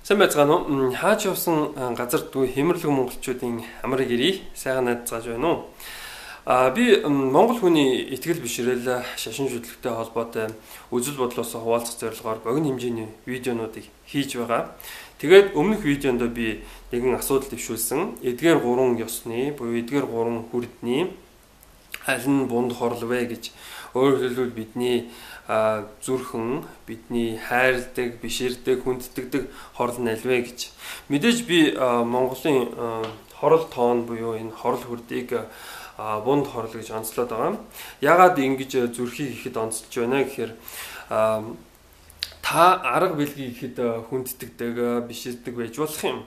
Сайн байцгаана уу? Хаач явсан газар дүү хэмэрлэг монголчуудын амрыг ирье. Сайхан найзгааж байна уу? Би монгол хүний итгэл бишрэл шашин шүтлэгтэй холбоотой үзэл бодлоос хуваалцах зорилгоор богино хэмжээний видеонуудыг хийж байгаа. Тэгээд өмнөх видеонд би нэгэн асуудал дэвшүүлсэн. Эдгээр 3 ёсны буюу эдгээр 3 хүрдний аль нь бунд хорл вэ гэж өөрөөр хэлбэл бидний зүрхэн бидний хайрладаг, биширдэг, хүндэтгдэг хорл нь аль вэ гэж. Мэдээж би Монголын хорл тоон буюу энэ хорл хүрдийг бунд хорл гэж онцлоод байгаа. Яагаад ингэж зүрхийг ихэд онцлж байна гэхээр та арга билгийг ихэд хүндэтгдэг, биширдэг байж болох юм.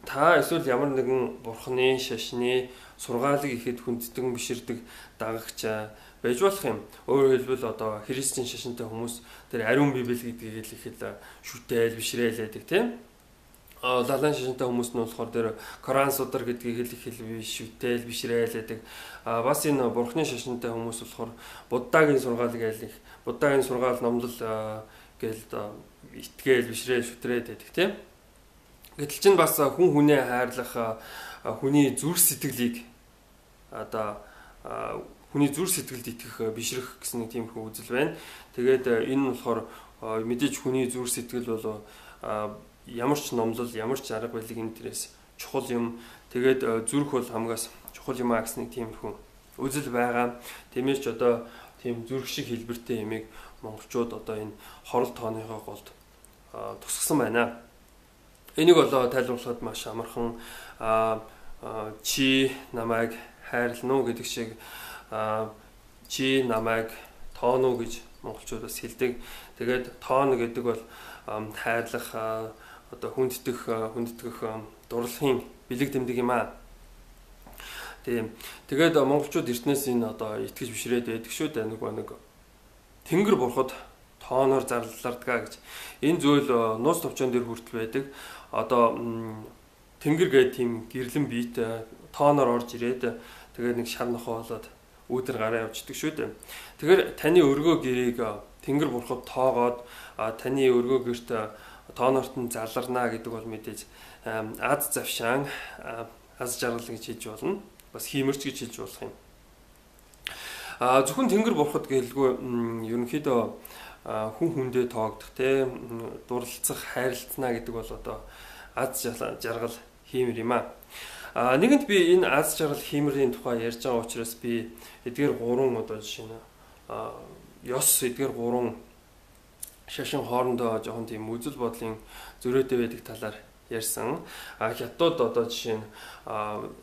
Та эсвэл ямар нэгэн бурхны, шашны сургаалыг ихэд хүндэтгэн биширдэг дагагч байж болох юм. Өөрөөр хэлбэл одоо христийн шашинтай хүмүүс тэр ариун библи гэдгийг л ихэд шүтэл бишрээл байдаг тийм. Лалан шашинтай хүмүүс нь болохоор тэр Коран судар гэдгийг л ихэд шүтэл бишрээл байдаг. Бас энэ бурхны шашинтай хүмүүс болохоор Буддагийн сургаалыг айлх, Буддагийн сургаал номлол гээл итгээл бишрээл шүтрээд байдаг тийм. Гэтэл чинь бас хүн хүнээ хайрлах, хүний зүрх сэтгэлийг одоо хүний зүрх сэтгэлд итгэх, бишрэх гэсэн нэг тиймэрхүү үзэл байна. Тэгээд энэ болохоор мэдээж хүний зүрх сэтгэл бол ямар ч номлол, ямар ч арга барилыг энэ төрөөс чухал юм. Тэгээд зүрх бол хамгаас чухал юм аа гэсэн нэг тиймэрхүү үзэл байгаа. Тиймээс ч одоо тийм зүрх шиг хэлбэртэй ямиг монголчууд одоо энэ хорол тооныхоо голд тусгасан байна. Энийг бол тайлбарлахад маш амархан чи намайг хайрлана уу гэдэг шиг чи намайг тооно гэж монголчууд бас хэлдэг. Тэгээд тооно гэдэг бол хайрлах, одоо хүндэтгэх дурлахын бэлэг тэмдэг юм аа. Тэгээд монголчууд эртнээс энэ одоо итгэж бишрээд байдаг шүү дээ. Нэг тэнгэр бурхад тооноор зарлардгаа гэж. Энэ зүйл нууц товчон дээр хүртэл байдаг. Одоо тэнгэр гэдэг тийм гэрлэн биет тооноор орж ирээд тэгээд нэг шар нохоо болоод үүдэр гараа явчихдаг шүү дээ. Тэгэхээр таны өргөө гэрийг тэнгэр бурхад тоогоод таны өргөө гэрт тоонорт нь заларнаа гэдэг бол мэдээж аз завшаан аз жаргал гэж хэлж болно. Бас хиймэрч гэж хэлж болох юм. Зөвхөн тэнгэр бурхад гэлгүй ерөнхийдөө хүн хүндээ тоогдох те дурлалцах, хайрлцнаа гэдэг бол одоо аз жаргал хиймэр юм аа. Нэгэнт би энэ аз жаргал хиймэрийн тухай ярьж байгаа учраас би эдгээр 3 одоо жишээ нь ёс эдгээр 3 шашин хоорондоо жоохон тийм үзэл бодлын зөрөөтэй байдаг талаар ярьсан. Хятад одоо жишээ нь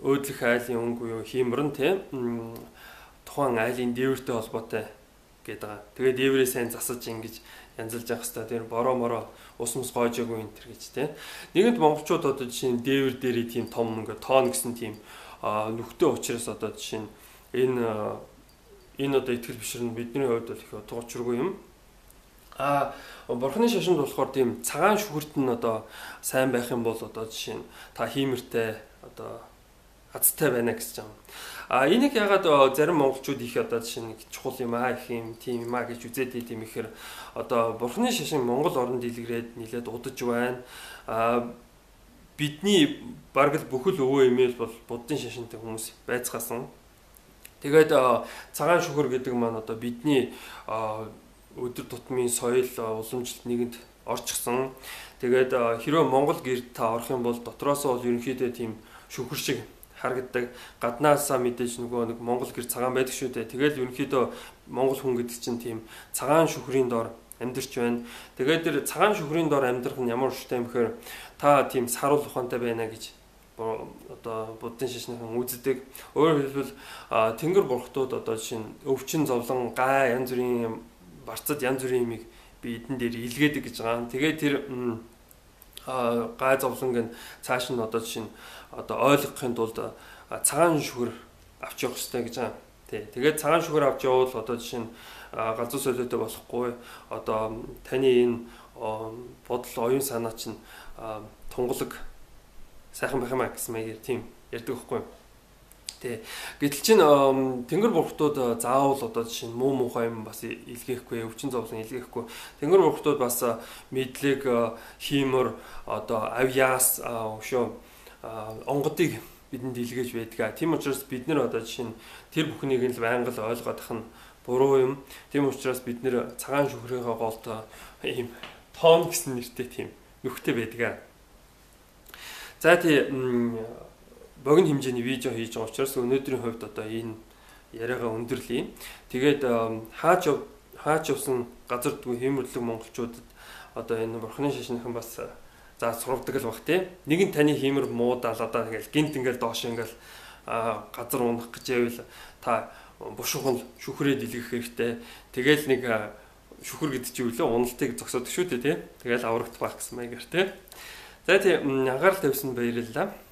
өөдлөх айлын өнгө буюу хиймэр нь тийм тухайн айлын дээвэртэй холбоотой гэдэг. Тэгээд дээврээ сайн засаж ингэж янзалж явах хэрэгтэй. Тэр бороо мороо ус мус гоожоогүй энэ төр гэж тийм. Нэгэнт монголчууд одоо жишээ нь дээвэр дээрээ тийм том ингээ тоон гэсэн тийм нүхтэй учраас одоо жишээ нь энэ одоо итгэл бишрэн бидний хувьд бол их утгачргүй юм. Бурхны шашинд болохоор тийм цагаан шүхэрт нь одоо сайн байх юм бол одоо жишээ нь та хиймэртэй одоо азтай байна гэж юм. Энийг ягаад зарим монголчууд их одоо жишээ нь чухал юм аа их юм тийм юм аа гэж үзээд идэм ихээр одоо бурхны шашин Монгол орнд дэлгэрээд нэлээд удаж байна. Бидний бараг л бүхэл өвөө эмээл бол буддын шашинтай хүмүүс байцгаасан. Тэгээд цагаан шүхэр гэдэг маань одоо бидний өдөр тутмын соёл уламжлалт нэгэнд орчихсон. Тэгээд хэрвээ Монгол гэрд та орох юм бол дотроос бол ерөнхийдөө тийм шүхэр шиг харагддаг. Гаднаасаа мэдээж нэг Монгол гэр цагаан байдаг шүү дээ. Тэгэл ерөнхийдөө Монгол хүн гэдэг чинь тийм цагаан шүхрийн дор амьдарч байна. Тэгээд тэр цагаан шүхрийн дор амьдрах нь ямар учиртай юм гэхээр та тийм саруул ухаантай байна гэж одоо буддын шашныхан үздэг. Өөрөөр хэлбэл тэнгэр бурхтууд одоо жишээ нь өвчин зовлон гай янз бүрийн барцад янз бүрийн юмыг би эдэн дээр илгээдэг гэж байгаа. Тэгээд тэр гай зовлонг нь цааш нь одоо жишээ нь одоо ойлгохын тулд цагаан шүхэр авч явах хэрэгтэй гэж байгаа. Тэгээд цагаан шүхэр авч явбал одоо жишээ нь галзуу солиотой болохгүй. Одоо таны энэ бодол оюун санаа чинь тунгалаг сайхан байх юм аа гэсэн маягаар тийм ярьдаг байхгүй. Тэ. Гэтэл чин тэнгэр бурхтууд заавал одоо жишээ нь муу муухай юм бас илгээхгүй, өвчин зовлон илгээхгүй. Тэнгэр бурхтууд бас мэдлэг, хиймэр, одоо авьяас, өшөө онгодыг бидэнд илгээж байдаг. Тийм учраас бид нэр одоо жишээ нь тэр бүхнийг л байнга л ойлгоодох нь буруу юм. Тийм учраас бид нэр цагаан шүхрийнхээ голд ийм тоон гэсэн нэртэй тийм нүхтэй байдаг. За тийм богино хэмжээний видео хийж байгаа учраас өнөөдрийн хувьд одоо энэ яриагаа өндөрлөе. Тэгээд хаач явсан газар дүү хиймэрлэг монголчуудад одоо энэ бурхны шашинхан бас за сургадаг л баг тий. Нэг нь таны хиймэр муу далаадаа тэгэл гинт ингээл доош ингээл газар унах гэж байвал та бушуухан шүхрээ дэлгэх хэрэгтэй. Тэгэл нэг шүхэр гэдэг чинь үлээ уналтыг зогсоодог шүү дээ тий. Тэгэл аврагт байх гэсэн маягаар тий. За тийм анхаарал тавьсан баярлалаа.